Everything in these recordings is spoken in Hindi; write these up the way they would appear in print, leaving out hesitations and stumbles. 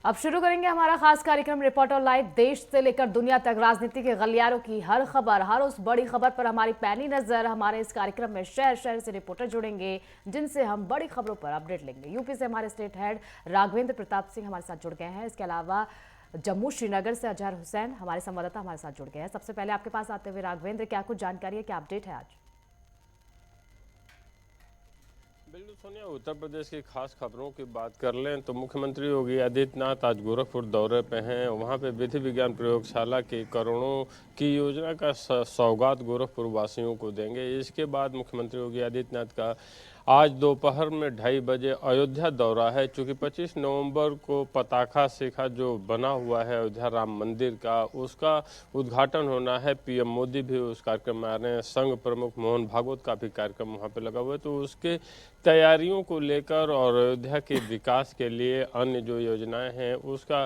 अब शुरू करेंगे हमारा खास कार्यक्रम रिपोर्टर लाइव। देश से लेकर दुनिया तक राजनीति के गलियारों की हर खबर, हर उस बड़ी खबर पर हमारी पैनी नजर। हमारे इस कार्यक्रम में शहर शहर से रिपोर्टर जुड़ेंगे जिनसे हम बड़ी खबरों पर अपडेट लेंगे। यूपी से हमारे स्टेट हेड राघवेंद्र प्रताप सिंह हमारे साथ जुड़ गए हैं। इसके अलावा जम्मू श्रीनगर से अजहर हुसैन हमारे संवाददाता हमारे साथ जुड़ गए हैं। सबसे पहले आपके पास आते हुए राघवेंद्र, क्या कुछ जानकारी है, क्या अपडेट है आज? बिल्कुल सोनिया, उत्तर प्रदेश की खास खबरों की बात कर लें तो मुख्यमंत्री योगी आदित्यनाथ आज गोरखपुर दौरे पे हैं। वहाँ पे विधि विज्ञान प्रयोगशाला की करोड़ों की योजना का सौगात गोरखपुर वासियों को देंगे। इसके बाद मुख्यमंत्री योगी आदित्यनाथ का आज दोपहर में 2:30 बजे अयोध्या दौरा है। चूँकि 25 नवंबर को पताका शिखा जो बना हुआ है अयोध्या राम मंदिर का, उसका उद्घाटन होना है। पीएम मोदी भी उस कार्यक्रम में आ रहे हैं। संघ प्रमुख मोहन भागवत का भी कार्यक्रम वहाँ पे लगा हुआ है। तो उसके तैयारियों को लेकर और अयोध्या के विकास के लिए अन्य जो योजनाएं हैं उसका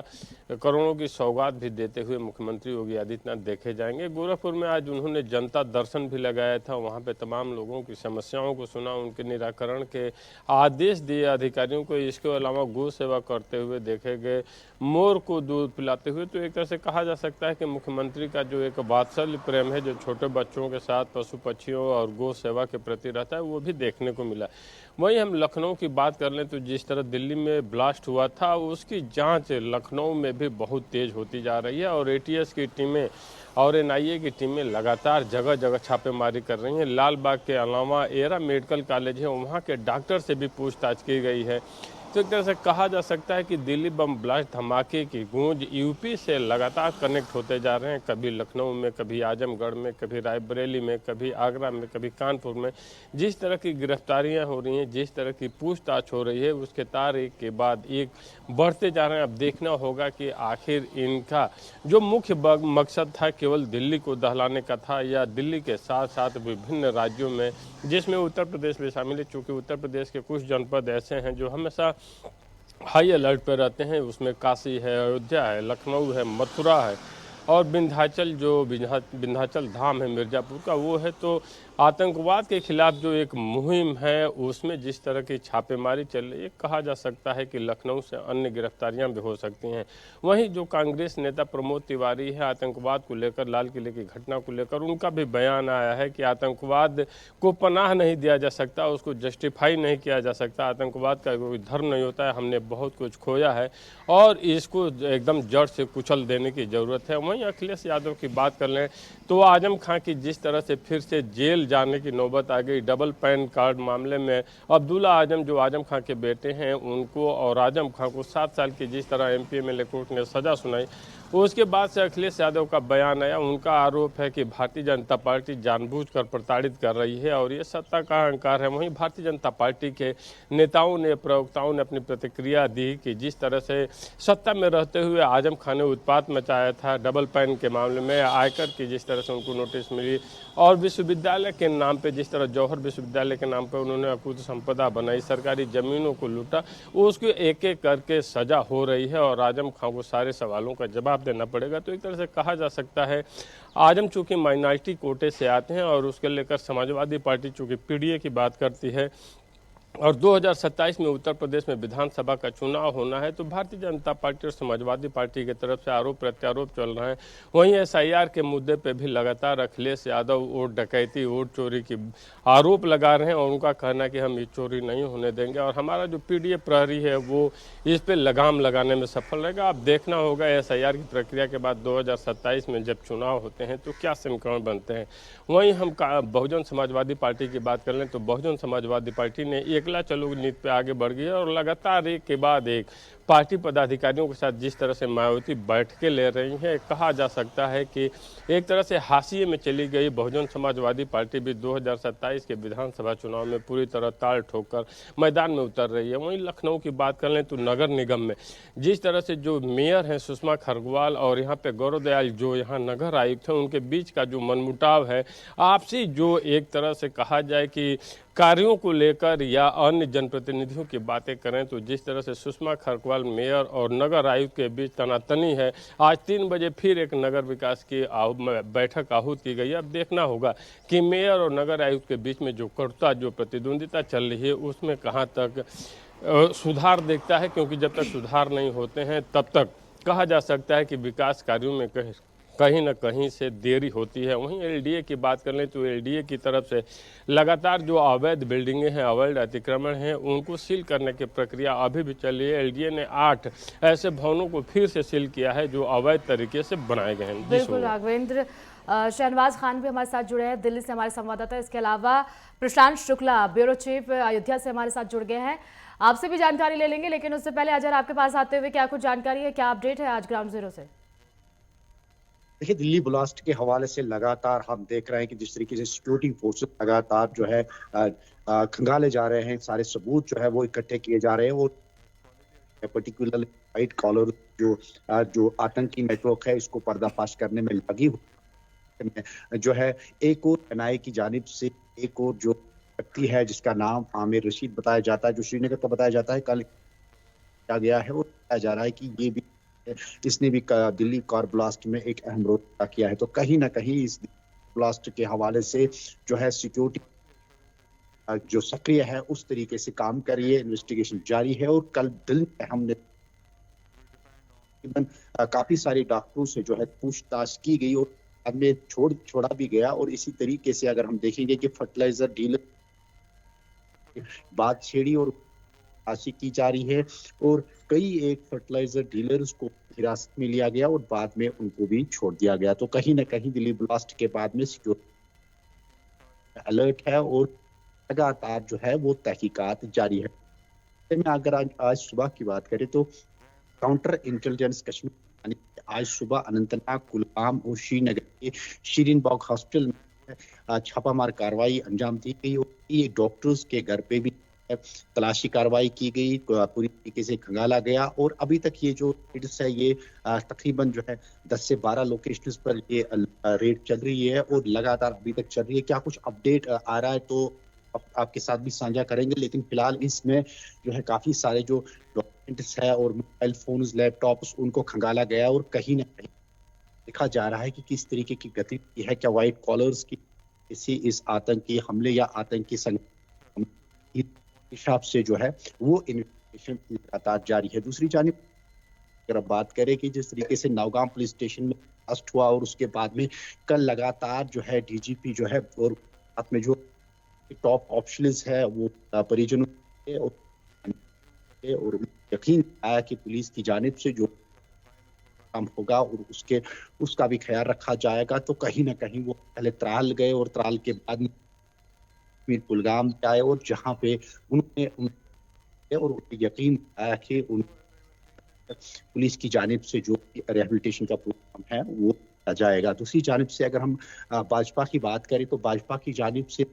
करोड़ों की सौगात भी देते हुए मुख्यमंत्री योगी आदित्यनाथ देखे जाएंगे। गोरखपुर में आज उन्होंने जनता दर्शन भी लगाया था। वहां पे तमाम लोगों की समस्याओं को सुना, उनके निराकरण के आदेश दिए अधिकारियों को। इसके अलावा गौ सेवा करते हुए देखे गए, मोर को दूध पिलाते हुए। तो एक तरह से कहा जा सकता है कि मुख्यमंत्री का जो एक वात्सल्य प्रेम है जो छोटे बच्चों के साथ पशु पक्षियों और गौ सेवा के प्रति रहता है, वो भी देखने को मिला। वहीं हम लखनऊ की बात कर लें तो जिस तरह दिल्ली में ब्लास्ट हुआ था उसकी जांच लखनऊ में भी बहुत तेज होती जा रही है और एटीएस की टीमें और एनआईए की टीमें लगातार जगह जगह छापेमारी कर रही हैं। लाल बाग के अलावा एरा मेडिकल कॉलेज है, वहाँ के डॉक्टर से भी पूछताछ की गई है। तो एक तरह से कहा जा सकता है कि दिल्ली बम ब्लास्ट धमाके की गूंज यूपी से लगातार कनेक्ट होते जा रहे हैं। कभी लखनऊ में, कभी आजमगढ़ में, कभी रायबरेली में, कभी आगरा में, कभी कानपुर में जिस तरह की गिरफ्तारियां हो रही हैं, जिस तरह की पूछताछ हो रही है, उसके तार एक के बाद एक बढ़ते जा रहे हैं। अब देखना होगा कि आखिर इनका जो मुख्य मकसद था केवल दिल्ली को दहलाने का था या दिल्ली के साथ साथ विभिन्न राज्यों में, जिसमें उत्तर प्रदेश भी शामिल है। चूँकि उत्तर प्रदेश के कुछ जनपद ऐसे हैं जो हमेशा हाई अलर्ट पर रहते हैं। उसमें काशी है, अयोध्या है, लखनऊ है, मथुरा है और विंध्याचल जो विंध्याचल धाम है मिर्ज़ापुर का, वो है। तो आतंकवाद के खिलाफ जो एक मुहिम है उसमें जिस तरह की छापेमारी चल रही है, कहा जा सकता है कि लखनऊ से अन्य गिरफ्तारियां भी हो सकती हैं। वहीं जो कांग्रेस नेता प्रमोद तिवारी है, आतंकवाद को लेकर, लाल किले की घटना को लेकर उनका भी बयान आया है कि आतंकवाद को पनाह नहीं दिया जा सकता, उसको जस्टिफाई नहीं किया जा सकता। आतंकवाद का कोई धर्म नहीं होता है, हमने बहुत कुछ खोया है और इसको एकदम जड़ से कुचल देने की ज़रूरत है। वहीं अखिलेश यादव की बात कर लें तो आजम खां की जिस तरह से फिर से जेल जाने की नौबत आ गई डबल पैन कार्ड मामले में, अब्दुल्ला आजम जो आजम खां के बेटे हैं उनको और आजम खां को 7 साल की जिस तरह एमपी एमएलए कोर्ट ने सज़ा सुनाई, उसके बाद से अखिलेश यादव का बयान आया। उनका आरोप है कि भारतीय जनता पार्टी जानबूझकर प्रताड़ित कर रही है और ये सत्ता का अहंकार है। वहीं भारतीय जनता पार्टी के नेताओं ने, प्रवक्ताओं ने अपनी प्रतिक्रिया दी कि जिस तरह से सत्ता में रहते हुए आजम खां ने उत्पात मचाया था डबल पैन के मामले में, आयकर की जिस तरह से उनको नोटिस मिली और विश्वविद्यालय के नाम पे जिस तरह जौहर विश्वविद्यालय के नाम पर उन्होंने अकुत संपदा बनाई, सरकारी ज़मीनों को लूटा, उसको एक एक करके सज़ा हो रही है और आजम खां को सारे सवालों का जवाब देना पड़ेगा। तो एक तरह से कहा जा सकता है आजम चूँकि माइनॉरिटी कोटे से आते हैं और उसके लेकर समाजवादी पार्टी चूँकि पीडीए की बात करती है और 2027 में उत्तर प्रदेश में विधानसभा का चुनाव होना है, तो भारतीय जनता पार्टी और समाजवादी पार्टी की तरफ से आरोप प्रत्यारोप चल रहे हैं। वहीं एसआईआर के मुद्दे पे भी लगातार अखिलेश यादव वोट डकैती, वोट चोरी की आरोप लगा रहे हैं और उनका कहना है कि हम ये चोरी नहीं होने देंगे और हमारा जो पीडीए प्रहरी है वो इस पर लगाम लगाने में सफल रहेगा। अब देखना होगा एसआईआर की प्रक्रिया के बाद 2027 में जब चुनाव होते हैं तो क्या समीकरण बनते हैं। वहीं हम बहुजन समाजवादी पार्टी की बात कर लें तो बहुजन समाजवादी पार्टी ने एकला चलो नीति पे आगे बढ़ गई है और लगातार एक के बाद एक पार्टी पदाधिकारियों के साथ जिस तरह से मायावती बैठकें ले रही हैं, कहा जा सकता है कि एक तरह से हाशिए में चली गई बहुजन समाजवादी पार्टी भी 2027 के विधानसभा चुनाव में पूरी तरह ताल ठोककर मैदान में उतर रही है। वहीं लखनऊ की बात कर लें तो नगर निगम में जिस तरह से जो मेयर हैं सुषमा खरगवाल और यहाँ पे गौरव दयाल जो यहाँ नगर आयुक्त हैं, उनके बीच का जो मनमुटाव है, आपसी जो एक तरह से कहा जाए कि कार्यों को लेकर या अन्य जनप्रतिनिधियों की बातें करें तो जिस तरह से सुषमा खरगवाल मेयर और नगर आयुक्त के बीच तनातनी है, आज 3 बजे फिर एक नगर विकास की बैठक आहूत की गई है। अब देखना होगा कि मेयर और नगर आयुक्त के बीच में जो कटुता, जो प्रतिद्वंदिता चल रही है उसमें कहाँ तक सुधार देखता है, क्योंकि जब तक सुधार नहीं होते हैं तब तक कहा जा सकता है कि विकास कार्यों में कहीं न कहीं से देरी होती है। वहीं एलडीए की बात कर लें तो एलडीए की तरफ से लगातार जो अवैध बिल्डिंगें हैं, अवैध अतिक्रमण हैं, उनको सील करने की प्रक्रिया अभी भी चल रही है। एलडीए ने 8 ऐसे भवनों को फिर से सील किया है जो अवैध तरीके से बनाए गए हैं। जी बिल्कुल सोनिया। राघवेंद्र, शहनवाज खान भी हमारे साथ जुड़े हैं दिल्ली से, हमारे संवाददाता। इसके अलावा प्रशांत शुक्ला, ब्यूरो चीफ, अयोध्या से हमारे साथ जुड़ गए हैं। आपसे भी जानकारी ले लेंगे, लेकिन उससे पहले अजहर, आपके पास आते हुए क्या कुछ जानकारी है, क्या अपडेट है आज ग्राउंड जीरो से? देखिए, दिल्ली ब्लास्ट के हवाले से लगातार हम देख रहे हैं कि जिस तरीके से सिक्योरिटी फोर्सेस लगातार जो है खंगाले जा रहे हैं, सारे सबूत जो है वो इकट्ठे किए जा रहे हैं। वो पर्टिकुलर व्हाइट कॉलर जो आतंकी नेटवर्क है, इसको पर्दाफाश करने में लगी हुई जो है। एक और एनआईए की जानिब से एक और जो व्यक्ति है जिसका नाम आमिर रशीद बताया जाता है, जो श्रीनगर का बताया जाता है, कल किया गया है, वो बताया जा रहा है कि ये भी इसने भी दिल्ली कार ब्लास्ट में एक अहम रोल अदा किया है। तो कहीं ना कहीं इस ब्लास्ट के हवाले से जो है सिक्योरिटी जो सक्रिय है उस तरीके से काम कर रही है, इन्वेस्टिगेशन जारी है। और कल दिल्ली में हमने काफी सारे डॉक्टरों से जो है पूछताछ की गई और बाद में छोड़ा भी गया। और इसी तरीके से अगर हम देखेंगे कि फर्टिलाइजर डीलर बात छेड़ी और तलाशी की जा रही है, और कई एक फर्टिलाइजर डीलर्स को हिरासत में लिया गया और बाद में उनको भी छोड़ दिया गया। तो कहीं ना कहीं दिल्ली ब्लास्ट के बाद में सिक्योरिटी अलर्ट है और लगातार जो है वो तहकीकात जारी है। में अगर आज सुबह की बात करें तो काउंटर इंटेलिजेंस कश्मीर यानी आज सुबह अनंतनाग, कुलगाम और श्रीनगर के शीरीन बाग हॉस्पिटल में छापामार कार्रवाई अंजाम दी गई और ये डॉक्टर्स के घर पे भी तलाशी कार्रवाई की गई, पूरी तरीके से खंगाला गया। और अभी तक ये जो रेड्स है ये तकरीबन जो है 10 से 12 लोकेशंस पर ये रेड चल रही है और लगातार अभी तक चल रही है। क्या कुछ अपडेट आ रहा है तो आपके साथ भी साझा करेंगे, लेकिन फिलहाल इसमें जो है काफी सारे जो डॉक्यूमेंट्स है और मोबाइल फोन्स, लैपटॉप्स, उनको खंगाला गया और कहीं ना कहीं देखा जा रहा है कि किस तरीके की गतिविधि है, क्या व्हाइट कॉलर्स की किसी इस आतंकी हमले या आतंकी संगठन हिसाब से जो है वो इन्वेस्टिगेशन लगातार जारी है। दूसरी जानिब अगर आप बात करें कि जिस तरीके से नौगाम पुलिस स्टेशन में ब्लास्ट हुआ और उसके बाद में कल लगातार जो है डीजीपी जो है और साथ में जो टॉप ऑप्शनल्स है वो परिजनों और यकीन आया कि पुलिस की जानिब से जो काम होगा और उसका भी ख्याल रखा जाएगा। तो कहीं ना कहीं वो पहले त्राल गए और त्राल के बाद में कुलगाम आए और जहां पे उन्होंने और यकीन आया कि उन पुलिस की जानिब से जो रिहेबिलिटेशन का प्रोग्राम है वो किया जाएगा। दूसरी जानिब से अगर हम भाजपा की बात करें तो भाजपा की जानिब से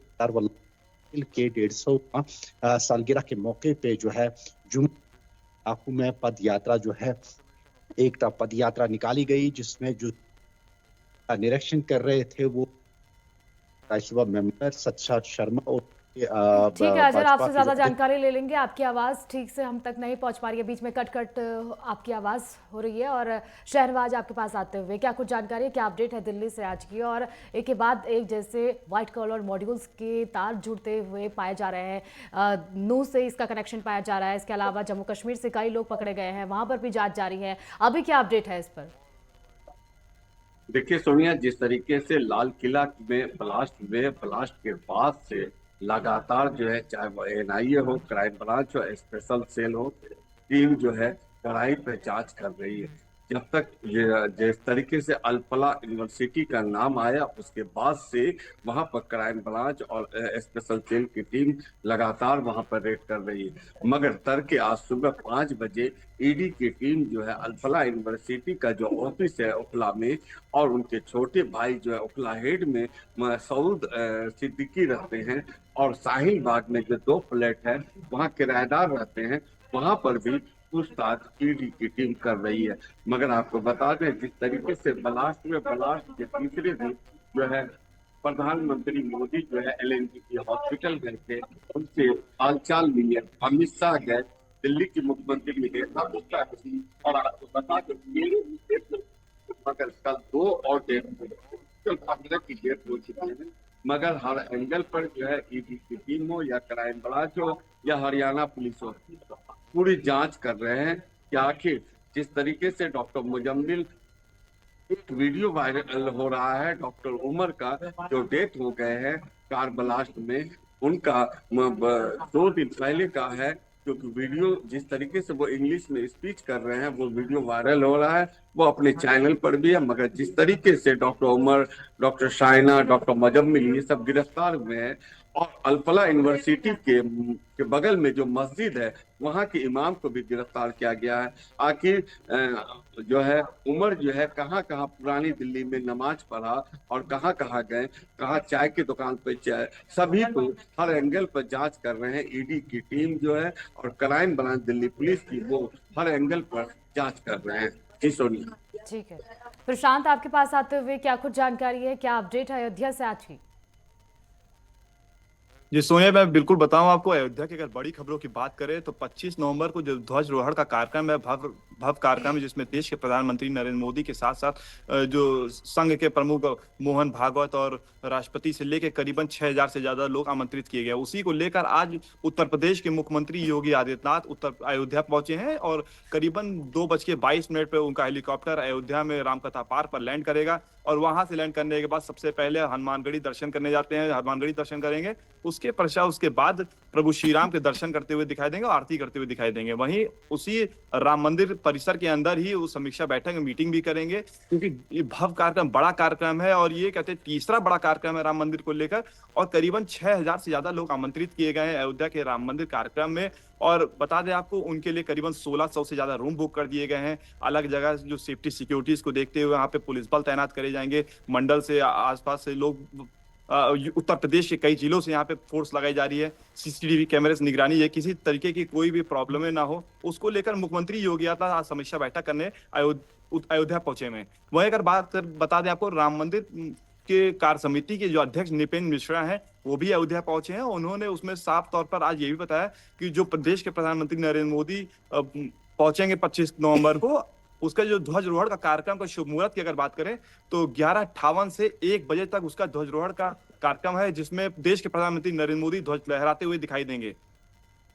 के 150 सालगिरह के मौके पे जो है जुम्मू में पद यात्रा जो है एक पद यात्रा निकाली गई, जिसमें जो निरीक्षण कर रहे थे वो राज्यसभा मेंबर सत्सात शर्मा और ठीक है अजहर, आपसे ज्यादा जानकारी ले लेंगे। आपकी आवाज ठीक से हम तक नहीं पहुंच पा रही है, बीच में कट कट आपकी आवाज हो रही है। और शहरवाज, आपके पास आते हुए क्या कुछ जानकारी है, क्या अपडेट है दिल्ली से आज की? और एक के बाद एक जैसे व्हाइट कॉलर मॉड्यूल्स के तार जुड़ते हुए पाए जा रहे हैं, नू से इसका कनेक्शन पाया जा रहा है। इसके अलावा जम्मू कश्मीर से कई लोग पकड़े गए हैं, वहां पर भी जांच जारी है। अभी क्या अपडेट है इस पर? देखिए सोनिया, जिस तरीके से लाल किला में ब्लास्ट के बाद से लगातार जो है, चाहे वो एनआईए हो, क्राइम ब्रांच हो, स्पेशल सेल हो, टीम जो है कड़ाई पे जांच कर रही है। जब तक जिस तरीके से अल्फला यूनिवर्सिटी का नाम आया उसके बाद से वहां पर क्राइम ब्रांच और स्पेशल सेल की टीम लगातार वहां पर रेड कर रही है। मगर तड़के आज सुबह 5 बजे ईडी की टीम जो है अल्फला यूनिवर्सिटी का जो ऑफिस है उखला में, और उनके छोटे भाई जो है उखला हेड में मसूद सिद्दीकी रहते हैं, और साहिल बाग में जो 2 फ्लैट है वहाँ किराएदार रहते हैं, वहां पर भी पूछताछ ईडी की टीम कर रही है। मगर आपको बता दें, जिस तरीके से ब्लास्ट के तीसरे दिन जो है प्रधानमंत्री मोदी जो है एलएनटी हॉस्पिटल गए थे, उनसे हालचाल लिए, अमित शाह गए, दिल्ली की मुख्यमंत्री मिले, और आपको बता दें मगर कल 2 और की डेट हो चुकी है। मगर हर एंगल पर जो है ईडी की टीम हो या क्राइम ब्रांच हो या हरियाणा पुलिस हो, तो पूरी जांच कर रहे हैं कि आखिर जिस तरीके से डॉक्टर मुजम्मिल, एक वीडियो वायरल हो रहा है डॉक्टर उमर का जो डेथ हो गए हैं कार ब्लास्ट में, उनका 2 दिन पहले का है, क्योंकि वीडियो जिस तरीके से वो इंग्लिश में स्पीच कर रहे हैं वो वीडियो वायरल हो रहा है, वो अपने चैनल पर भी है। मगर जिस तरीके से doctor Umar, doctor Shaina, doctor Muzammil ये सब गिरफ्तार हुए हैं, और अल्फला यूनिवर्सिटी के बगल में जो मस्जिद है वहां के इमाम को भी गिरफ्तार किया गया है। आखिर जो है उमर जो है कहाँ कहाँ पुरानी दिल्ली में नमाज पढ़ा और कहाँ कहाँ गए, कहाँ चाय की दुकान पे चाय, सभी को हर एंगल पर जांच कर रहे हैं। ईडी की टीम जो है और क्राइम ब्रांच दिल्ली पुलिस की, वो हर एंगल पर जांच कर रहे हैं। जी सोनिया। ठीक है प्रशांत, आपके पास आते हुए क्या कुछ जानकारी है, क्या अपडेट है अयोध्या से आज की? जी सोनिया, मैं बिल्कुल बताऊं आपको, अयोध्या की अगर बड़ी खबरों की बात करें तो 25 नवंबर को जो ध्वजारोहण का कार्यक्रम है, भव्य कार्यक्रम है, जिसमें देश के प्रधानमंत्री नरेंद्र मोदी के साथ साथ जो संघ के प्रमुख मोहन भागवत और राष्ट्रपति से लेकर करीबन 6000 से ज्यादा लोग आमंत्रित किए गए। उसी को लेकर आज उत्तर प्रदेश के मुख्यमंत्री योगी आदित्यनाथ अयोध्या पहुंचे हैं और करीबन 2:22 पे उनका हेलीकॉप्टर अयोध्या में रामकथा पार्क पर लैंड करेगा और वहां से लैंड करने के बाद सबसे पहले हनुमानगढ़ी दर्शन करने जाते हैं, हनुमानगढ़ी दर्शन करेंगे। उसके पश्चात उसके बाद प्रभु श्री राम के दर्शन करते हुए दिखाई देंगे और आरती करते हुए दिखाई देंगे। वहीं उसी राम मंदिर परिसर के अंदर ही उस समीक्षा बैठक में मीटिंग भी करेंगे, क्योंकि ये भव्य कार्यक्रम, बड़ा कार्यक्रम है और ये कहते हैं तीसरा बड़ा कार्यक्रम है राम मंदिर को लेकर, और करीबन 6000 से ज्यादा लोग आमंत्रित किए गए हैं अयोध्या के राम मंदिर कार्यक्रम में। और बता दें आपको, उनके लिए करीबन 1600 से ज्यादा रूम बुक कर दिए गए हैं। अलग जगह जो सेफ्टी सिक्योरिटीज को देखते हुए वहां पे पुलिस बल तैनात करे जाएंगे। मंडल से आसपास से लोग, उत्तर प्रदेश के कई जिलों से यहाँ पे फोर्स लगाई जा रही है। सीसीटीवी कैमरे से निगरानी है, किसी तरीके की कोई भी प्रॉब्लम ना हो, उसको लेकर मुख्यमंत्री योगी आदित्यनाथ आज समीक्षा बैठक करने अयोध्या पहुंचे में। वहीं अगर बता दें आपको, राम मंदिर के कार्य समिति के जो अध्यक्ष निपेन मिश्रा हैं वो भी अयोध्या पहुंचे हैं। उन्होंने उसमें साफ तौर पर आज ये भी बताया कि जो प्रदेश के प्रधानमंत्री नरेंद्र मोदी पहुंचेंगे 25 नवंबर को, उसका जो ध्वजारोहण का कार्यक्रम का शुभ मुहूर्त की अगर बात करें तो 11:58 से 1 बजे तक उसका ध्वजारोहण का कार्यक्रम है, जिसमें देश के प्रधानमंत्री नरेंद्र मोदी ध्वज लहराते हुए दिखाई देंगे।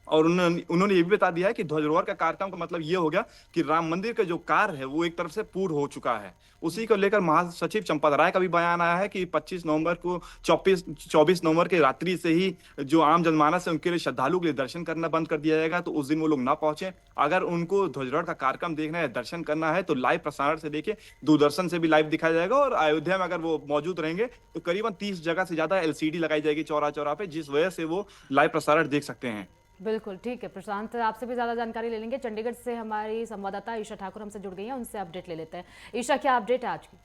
और उन्होंने ये भी बता दिया है कि ध्वजारोहण का कार्यक्रम का मतलब ये हो गया कि राम मंदिर का जो कार्य है वो एक तरफ से पूर्ण हो चुका है। उसी को लेकर महासचिव चंपत राय का भी बयान आया है कि 25 नवंबर को 24 नवंबर के रात्रि से ही जो आम जनमानस है उनके लिए, श्रद्धालु के लिए दर्शन करना बंद कर दिया जाएगा, तो उस दिन वो लोग ना पहुंचे। अगर उनको ध्वजारोहण का कार्यक्रम देखना है, दर्शन करना है, तो लाइव प्रसारण से देखिए, दूरदर्शन से भी लाइव दिखाया जाएगा। और अयोध्या में अगर वो मौजूद रहेंगे तो करीबन 30 जगह से ज्यादा LCD लगाई जाएगी चौरा चौरा पे, जिस वजह से वो लाइव प्रसारण देख सकते हैं। बिल्कुल ठीक है प्रशांत, आपसे भी ज्यादा जानकारी ले लेंगे। चंडीगढ़ से हमारी संवाददाता ईशा ठाकुर हमसे जुड़ गई हैं, उनसे अपडेट ले लेते हैं। ईशा, क्या अपडेट है आज की?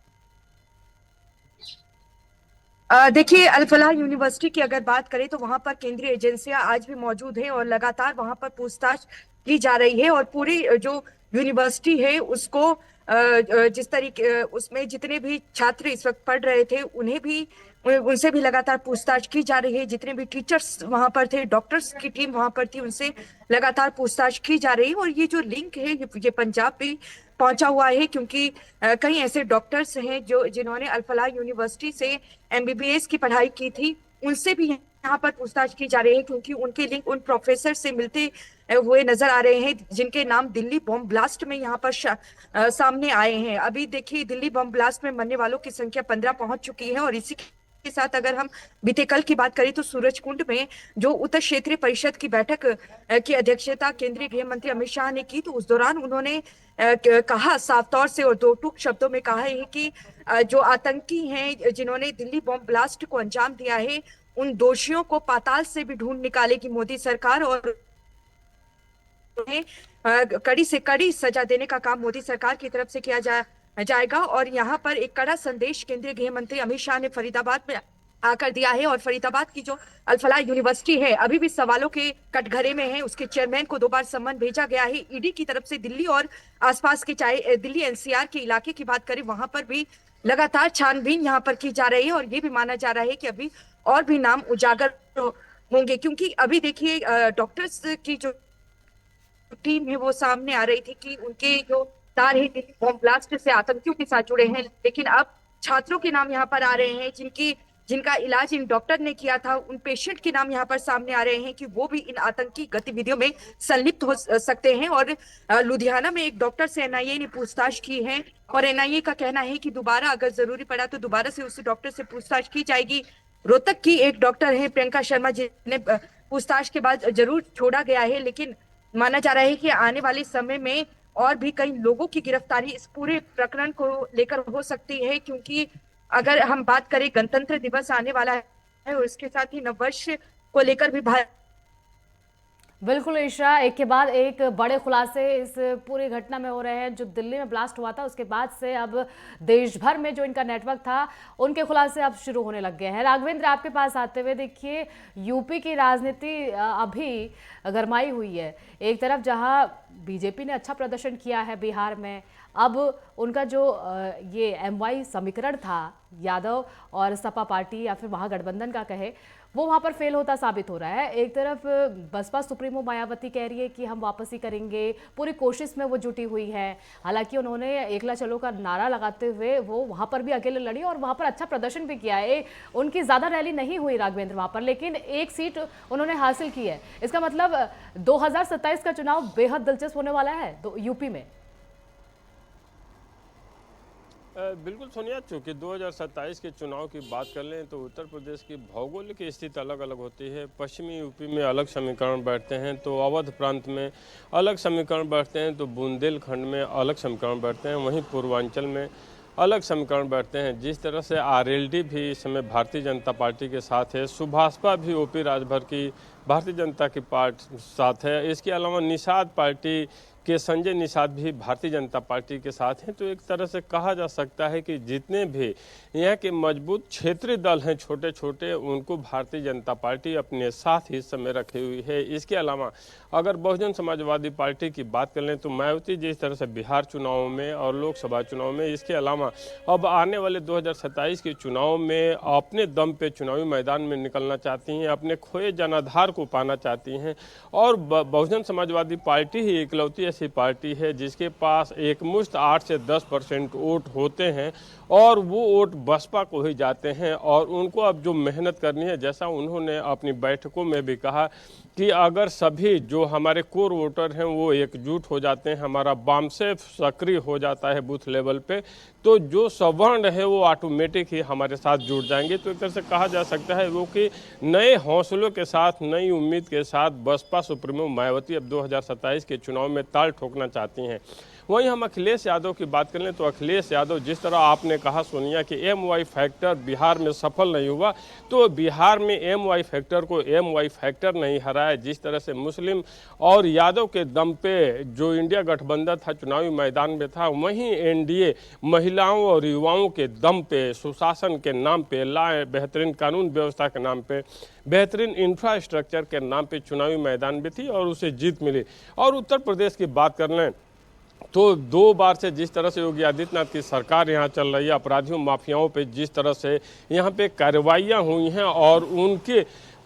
देखिए, अल फलाह यूनिवर्सिटी की अगर बात करें तो वहां पर केंद्रीय एजेंसियां आज भी मौजूद हैं और लगातार वहां पर पूछताछ की जा रही है। और पूरी जो यूनिवर्सिटी है उसको जिस तरीके उसमें जितने भी छात्र इस वक्त पढ़ रहे थे उनसे भी लगातार पूछताछ की जा रही है। जितने भी टीचर्स वहां पर थे, डॉक्टर्स की टीम वहां पर थी, उनसे लगातार पूछताछ की जा रही है। और ये जो लिंक है ये पंजाब भी पहुंचा हुआ है, क्योंकि कई ऐसे डॉक्टर्स हैं जिन्होंने अल फलाह यूनिवर्सिटी से MBBS की पढ़ाई की थी, उनसे भी यहाँ पर पूछताछ की जा रही है, क्योंकि उनके लिंक उन प्रोफेसर से मिलते हुए नजर आ रहे हैं जिनके नाम दिल्ली बॉम्ब ब्लास्ट में यहाँ पर सामने आए हैं। अभी देखिए, दिल्ली बॉम्ब ब्लास्ट में मरने वालों की संख्या 15 पहुंच चुकी है। और इसी के साथ अगर हम बीते कल की बात करें तो सूरजकुंड में जो उत्तर क्षेत्रीय परिषद की बैठक की अध्यक्षता केंद्रीय गृह मंत्री अमित शाह ने की, तो उस दौरान उन्होंने कहा साफ तौर से और दो टूक शब्दों में कहा है कि जो आतंकी हैं जिन्होंने दिल्ली बॉम्ब ब्लास्ट को अंजाम दिया है, उन दोषियों को पाताल से भी ढूंढ निकालेगी मोदी सरकार और उन्हें कड़ी से कड़ी सजा देने का काम मोदी सरकार की तरफ से किया जाएगा। और यहाँ पर एक कड़ा संदेश केंद्रीय गृह मंत्री अमित शाह ने फरीदाबाद में आकर दिया है। और फरीदाबाद की जो अल फलाह यूनिवर्सिटी है अभी भी सवालों के कटघरे में है। उसके चेयरमैन को 2 बार सम्मन भेजा गया है ईडी की तरफ से। दिल्ली और आसपास के, चाहे दिल्ली NCR के इलाके की बात करें, वहां पर भी लगातार छानबीन यहाँ पर की जा रही है। और ये भी माना जा रहा है कि अभी और भी नाम उजागर होंगे, क्योंकि अभी देखिए डॉक्टर्स की जो टीम है वो सामने आ रही थी कि उनके जो तार है दिल्ली बॉम्ब ब्लास्ट से आतंकियों के साथ जुड़े हैं, लेकिन अब छात्रों के नाम यहाँ पर आ रहे हैं जिनकी जिनका इलाज इन डॉक्टर ने किया था, उन पेशेंट के नाम यहाँ पर सामने आ रहे हैं कि वो भी इन आतंकी गतिविधियों में संलिप्त हो सकते हैं। और लुधियाना में एक डॉक्टर से एनआईए ने पूछताछ की है और एनआईए का कहना है कि दोबारा अगर जरूरी पड़ा तो दोबारा से उस डॉक्टर से पूछताछ की जाएगी। रोहतक की एक डॉक्टर है प्रियंका शर्मा, जिन्हें पूछताछ के बाद जरूर छोड़ा गया है, लेकिन माना जा रहा है कि आने वाले समय में और भी कई लोगों की गिरफ्तारी इस पूरे प्रकरण को लेकर हो सकती है, क्योंकि अगर हम बात करें गणतंत्र दिवस आने वाला है और इसके साथ ही नववर्ष को लेकर भी बिल्कुल ईशा, एक के बाद एक बड़े खुलासे इस पूरी घटना में हो रहे हैं। जो दिल्ली में ब्लास्ट हुआ था उसके बाद से अब देश भर में जो इनका नेटवर्क था उनके खुलासे अब शुरू होने लग गए हैं। राघवेंद्र, आपके पास आते हुए देखिए, यूपी की राजनीति अभी गरमाई हुई है। एक तरफ जहां बीजेपी ने अच्छा प्रदर्शन किया है बिहार में, अब उनका जो ये एमवाई समीकरण था यादव और सपा पार्टी या फिर महागठबंधन का कहे, वो वहां पर फेल होता साबित हो रहा है। एक तरफ बसपा सुप्रीमो मायावती कह रही है कि हम वापसी करेंगे, पूरी कोशिश में वो जुटी हुई है। हालांकि उन्होंने एकला चलो का नारा लगाते हुए वो वहां पर भी अकेले लड़ी और वहां पर अच्छा प्रदर्शन भी किया है। उनकी ज्यादा रैली नहीं हुई राघवेंद्र वहां पर, लेकिन एक सीट उन्होंने हासिल की है। इसका मतलब 2027 का चुनाव बेहद दिलचस्प होने वाला है यूपी में। बिल्कुल सोनिया, चूँकि 2027 के चुनाव की बात कर लें तो उत्तर प्रदेश की भौगोलिक स्थिति अलग अलग होती है। पश्चिमी यूपी में अलग समीकरण बैठते हैं, तो अवध प्रांत में अलग समीकरण बैठते हैं, तो बुंदेलखंड में अलग समीकरण बैठते हैं, वहीं पूर्वांचल में अलग समीकरण बैठते हैं। जिस तरह से आरएलडी भी इस समय भारतीय जनता पार्टी के साथ है, सुभाषपा भी ओपी राजभर की भारतीय जनता की पार्टी साथ है, इसके अलावा निषाद पार्टी के संजय निषाद भी भारतीय जनता पार्टी के साथ हैं। तो एक तरह से कहा जा सकता है कि जितने भी यहाँ के मजबूत क्षेत्रीय दल हैं छोटे छोटे, उनको भारतीय जनता पार्टी अपने साथ ही समय रखे हुई है। इसके अलावा अगर बहुजन समाजवादी पार्टी की बात कर लें तो मायावती जिस तरह से बिहार चुनाव में और लोकसभा चुनाव में, इसके अलावा अब आने वाले 2027 के चुनाव में अपने दम पे चुनावी मैदान में निकलना चाहती हैं, अपने खोए जनाधार को पाना चाहती हैं। और बहुजन समाजवादी पार्टी ही इकलौती ऐसी पार्टी है जिसके पास एक मुश्त 8 से 10% वोट होते हैं और वो वोट बसपा को ही जाते हैं। और उनको अब जो मेहनत करनी है, जैसा उन्होंने अपनी बैठकों में भी कहा कि अगर सभी जो हमारे कोर वोटर हैं वो एकजुट हो जाते हैं, हमारा बामसेफ सक्रिय हो जाता है बूथ लेवल पे, तो जो सवर्ण है वो ऑटोमेटिक ही हमारे साथ जुड़ जाएंगे। तो एक तरह से कहा जा सकता है वो कि नए हौसलों के साथ, नई उम्मीद के साथ बसपा सुप्रीमो मायावती अब 2027 के चुनाव में ताल ठोकना चाहती हैं। वहीं हम अखिलेश यादव की बात कर लें तो अखिलेश यादव, जिस तरह आपने कहा सोनिया कि एमवाई फैक्टर बिहार में सफल नहीं हुआ, तो बिहार में एमवाई फैक्टर को एमवाई फैक्टर नहीं हराया। जिस तरह से मुस्लिम और यादव के दम पे जो इंडिया गठबंधन था चुनावी मैदान में था, वहीं एनडीए महिलाओं और युवाओं के दम पे, सुशासन के नाम पे, बेहतरीन कानून व्यवस्था के नाम पे, बेहतरीन इंफ्रास्ट्रक्चर के नाम पे चुनावी मैदान में थी और उसे जीत मिली। और उत्तर प्रदेश की बात कर लें तो 2 बार से जिस तरह से योगी आदित्यनाथ की सरकार यहाँ चल रही है, अपराधियों माफियाओं पे जिस तरह से यहाँ पे कार्रवाइयाँ हुई हैं और उनके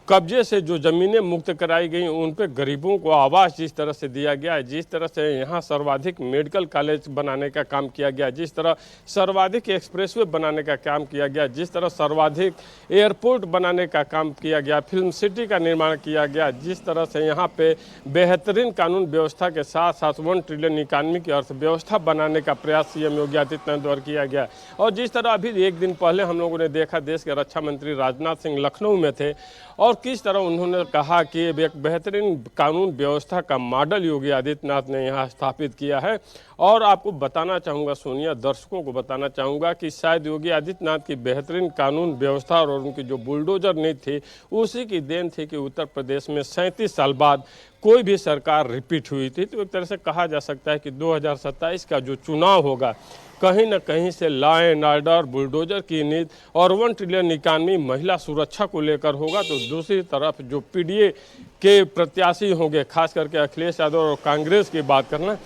कब्जे से जो ज़मीनें मुक्त कराई गई, उन पे गरीबों को आवास जिस तरह से दिया गया है, जिस तरह से यहाँ सर्वाधिक मेडिकल कॉलेज बनाने का काम किया गया, जिस तरह सर्वाधिक एक्सप्रेसवे बनाने का काम किया गया, जिस तरह सर्वाधिक एयरपोर्ट बनाने का काम किया गया, फिल्म सिटी का निर्माण किया गया, जिस तरह से यहाँ पे बेहतरीन कानून व्यवस्था के साथ साथ 1 ट्रिलियन इकानमी की अर्थव्यवस्था बनाने का प्रयास सीएम योगी आदित्यनाथ द्वारा किया गया। और जिस तरह अभी एक दिन पहले हम लोगों ने देखा देश के रक्षा मंत्री राजनाथ सिंह लखनऊ में थे और किस तरह उन्होंने कहा कि एक बेहतरीन कानून व्यवस्था का मॉडल योगी आदित्यनाथ ने यहाँ स्थापित किया है। और आपको बताना चाहूँगा सोनिया, दर्शकों को बताना चाहूँगा कि शायद योगी आदित्यनाथ की बेहतरीन कानून व्यवस्था और उनकी जो बुलडोजर नीति थी, उसी की देन थी कि उत्तर प्रदेश में 37 साल बाद कोई भी सरकार रिपीट हुई थी। तो एक तरह से कहा जा सकता है कि 2027 का जो चुनाव होगा कहीं न कहीं से लॉ एंड ऑर्डर, बुलडोजर की नीति और 1 ट्रिलियन इकानमी, महिला सुरक्षा को लेकर होगा। तो दूसरी तरफ जो पीडीए के प्रत्याशी होंगे, खास करके अखिलेश यादव और कांग्रेस की बात करना,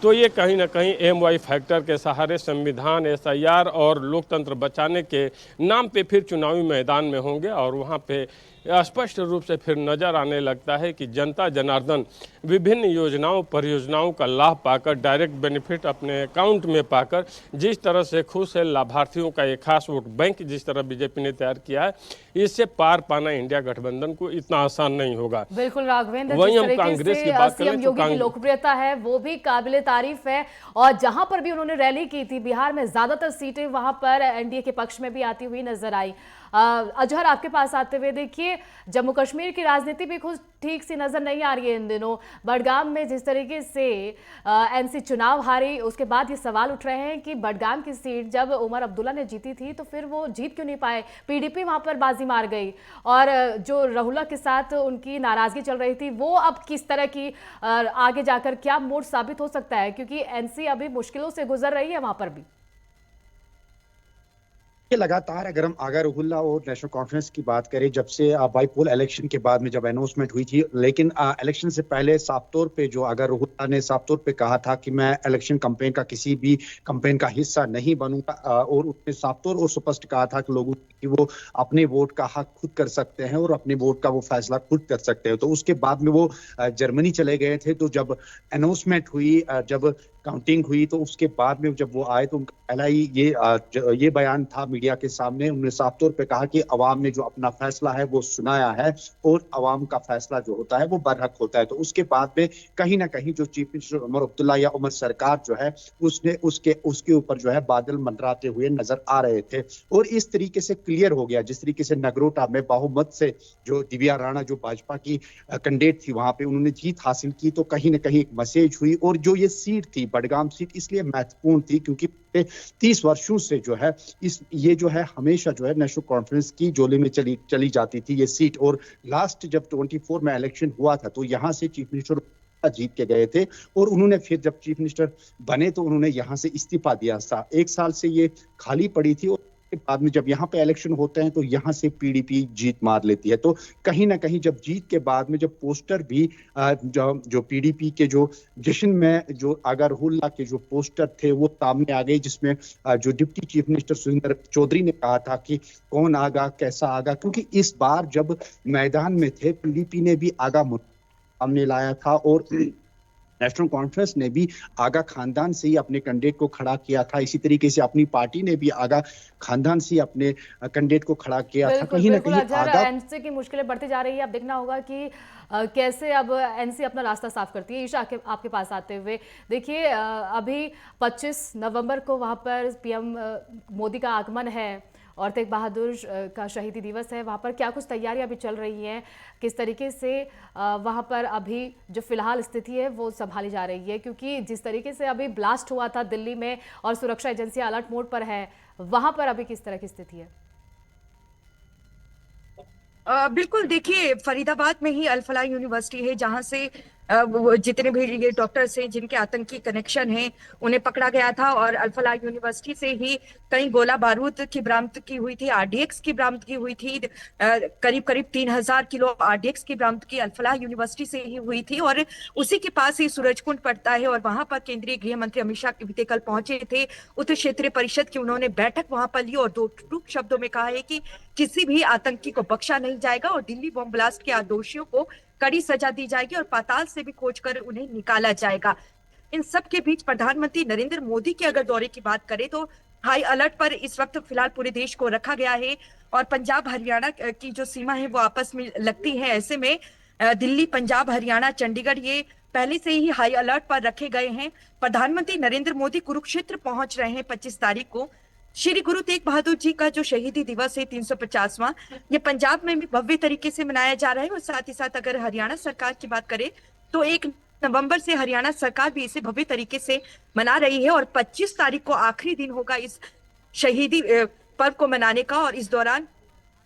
तो ये कहीं ना कहीं एमवाई फैक्टर के सहारे संविधान, एसआईआर और लोकतंत्र बचाने के नाम पे फिर चुनावी मैदान में होंगे और वहाँ पे स्पष्ट रूप से फिर नजर आने लगता है कि जनता जनार्दन विभिन्न योजनाओं परियोजनाओं का लाभ पाकर, डायरेक्ट बेनिफिट अपने अकाउंट में पाकर जिस तरह से खुश है, लाभार्थियों का एक खास वोट बैंक जिस तरह बीजेपी ने तैयार किया है, इससे पार पाना इंडिया गठबंधन को इतना आसान नहीं होगा। बिल्कुल राघवेंद्र, वहीं जिस हम तरीके कांग्रेस से की बात करें सीएम तो योगी की लोकप्रियता है वो भी काबिले तारीफ है, और जहां पर भी उन्होंने रैली की थी बिहार में ज्यादातर सीटें वहां पर एनडीए के पक्ष में भी आती हुई नजर आई। अजहर, आपके पास आते हुए देखिए, जम्मू कश्मीर की राजनीति भी खुद ठीक सी नजर नहीं आ रही है इन दिनों। बडगाम में जिस तरीके से एनसी चुनाव हारी, उसके बाद ये सवाल उठ रहे हैं कि बडगाम की सीट जब उमर अब्दुल्ला ने जीती थी तो फिर वो जीत क्यों नहीं पाए, पीडीपी वहां पर बाजी मार गई, और जो राहुल के साथ उनकी नाराजगी चल रही थी वो अब किस तरह की आगे जाकर क्या मोड़ साबित हो सकता है, क्योंकि एनसी अभी मुश्किलों से गुजर रही है वहां पर भी। लगातार अगर हम आगा रुहुल्ला और नेशनल कॉन्फ्रेंस की बात करें, जब से बाईपोल इलेक्शन के बाद में जब अनाउंसमेंट हुई थी, लेकिन इलेक्शन से पहले साफ तौर पे जो आगा रुहुल्ला ने साफ तौर पे कहा था कि मैं इलेक्शन कैंपेन का किसी भी कैंपेन का हिस्सा नहीं बनूंगा, और उसने साफ तौर और स्पष्ट कहा था कि लोगों कि वो अपने वोट का हक खुद कर सकते हैं और अपने वोट का वो फैसला खुद कर सकते हैं। तो उसके बाद में वो जर्मनी चले गए थे। तो जब अनाउंसमेंट हुई, जब काउंटिंग हुई, तो उसके बाद में जब वो आए तो उनका पहला ही ये बयान था मीडिया के सामने। उन्होंने साफ तौर पे कहा कि अवाम ने जो अपना फैसला है वो सुनाया है और अवाम का फैसला जो होता है वो बरहक होता है। तो उसके बाद में कहीं ना कहीं जो चीफ मिनिस्टर उमर अब्दुल्ला या उमर सरकार जो है उसने उसके ऊपर जो है बादल मंडराते हुए नजर आ रहे थे। और इस तरीके से क्लियर हो गया, जिस तरीके से नगरोटा में बहुमत से जो दिव्या राणा जो भाजपा की कैंडिडेट थी वहां पे उन्होंने जीत हासिल की, तो कहीं ना कहीं एक मैसेज हुई। और जो ये सीट थी बडगाम सीट इसलिए महत्वपूर्ण थी क्योंकि 30 वर्षों से जो है ये जो है हमेशा जो है नेशनल कॉन्फ्रेंस की जोली में चली जाती थी ये सीट। और लास्ट जब 24 में इलेक्शन हुआ था तो यहाँ से चीफ मिनिस्टर जीत के गए थे, और उन्होंने फिर जब चीफ मिनिस्टर बने तो उन्होंने यहाँ से इस्तीफा दिया था। 1 साल से ये खाली पड़ी थी, और बाद में जब यहाँ पे इलेक्शन होते हैं तो यहाँ से पीडीपी जीत मार लेती है। तो कहीं ना कहीं जब जीत के बाद में जब पोस्टर भी जो पीडीपी के जो जश्न में जो आगा रुहुल्ला के जो पोस्टर थे वो सामने आ गए, जिसमें जो deputy chief minister Surendra Chaudhary ने कहा था कि कौन आगा कैसा आगा, क्योंकि इस बार जब मैदान में थे पीडीपी ने भी आगा सामने लाया था और नेशनल कॉन्फ्रेंस ने भी आगा खानदान से ही अपने कैंडिडेट को खड़ा किया था। इसी तरीके से अपनी पार्टी ने भी आगा खानदान से ही अपने कैंडिडेट को खड़ा किया था। कहीं ना कहीं आगा एनसी की मुश्किलें बढ़ती जा रही है। अब देखना होगा कि कैसे अब एनसी अपना रास्ता साफ करती है। ईशा, आपके पास आते हुए देखिए, अभी 25 नवंबर को वहां पर पीएम मोदी का आगमन है और तेग बहादुर का शहीदी दिवस है। वहाँ पर क्या कुछ तैयारियां अभी चल रही हैं, किस तरीके से वहाँ पर अभी जो फिलहाल स्थिति है वो संभाली जा रही है, क्योंकि जिस तरीके से अभी ब्लास्ट हुआ था दिल्ली में और सुरक्षा एजेंसियां अलर्ट मोड पर है, वहाँ पर अभी किस तरह की स्थिति है? बिल्कुल, देखिए फरीदाबाद में ही अल फलाह यूनिवर्सिटी है जहां से जितने भी ये डॉक्टर्स हैं जिनके आतंकी कनेक्शन हैं उन्हें पकड़ा गया था, और अल फलाह यूनिवर्सिटी से ही कई गोला बारूद की बरामदगी हुई थी, आरडीएक्स की बरामदगी हुई थी, करीब 3000 किलो आरडीएक्स की बरामदगी अल फलाह यूनिवर्सिटी से ही हुई थी। और उसी के पास ही सूरजकुंड पड़ता है और वहां पर केंद्रीय गृह मंत्री अमित शाह बीते कल पहुंचे थे। उत्तर क्षेत्रीय परिषद की उन्होंने बैठक वहां पर ली और 2 टूक शब्दों में कहा है कि किसी भी आतंकी को बख्शा नहीं जाएगा और दिल्ली बॉम्ब ब्लास्ट के दोषियों को कड़ी सजा दी जाएगी और पाताल से भी खोज कर उन्हें निकाला जाएगा। इन सब के बीच प्रधानमंत्री नरेंद्र मोदी के अगर दौरे की बात करें तो हाई अलर्ट पर इस वक्त फिलहाल पूरे देश को रखा गया है और पंजाब हरियाणा की जो सीमा है वो आपस में लगती है। ऐसे में दिल्ली, पंजाब, हरियाणा, चंडीगढ़ ये पहले से ही हाई अलर्ट पर रखे गए हैं। प्रधानमंत्री नरेंद्र मोदी कुरुक्षेत्र पहुंच रहे हैं 25 तारीख को। श्री गुरु तेग बहादुर जी का जो शहीदी दिवस है 350वां, ये पंजाब में भी भव्य तरीके से मनाया जा रहा है। और साथ ही साथ अगर हरियाणा सरकार की बात करें तो 1 नवंबर से हरियाणा सरकार भी इसे भव्य तरीके से मना रही है और 25 तारीख को आखिरी दिन होगा इस शहीदी पर्व को मनाने का। और इस दौरान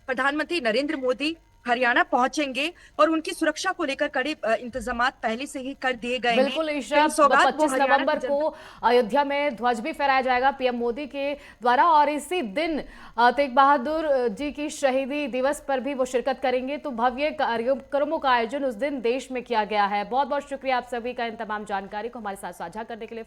प्रधानमंत्री नरेंद्र मोदी हरियाणा पहुंचेंगे और उनकी सुरक्षा को लेकर कड़े इंतजाम पहले से ही कर दिए गए हैं। बिल्कुल ईशा, 25 नवंबर को अयोध्या में ध्वज भी फहराया जाएगा पीएम मोदी के द्वारा और इसी दिन तेग बहादुर जी की शहीदी दिवस पर भी वो शिरकत करेंगे। तो भव्य कार्यक्रमों का आयोजन उस दिन देश में किया गया है। बहुत बहुत शुक्रिया आप सभी का इन तमाम जानकारी को हमारे साथ साझा करने के लिए।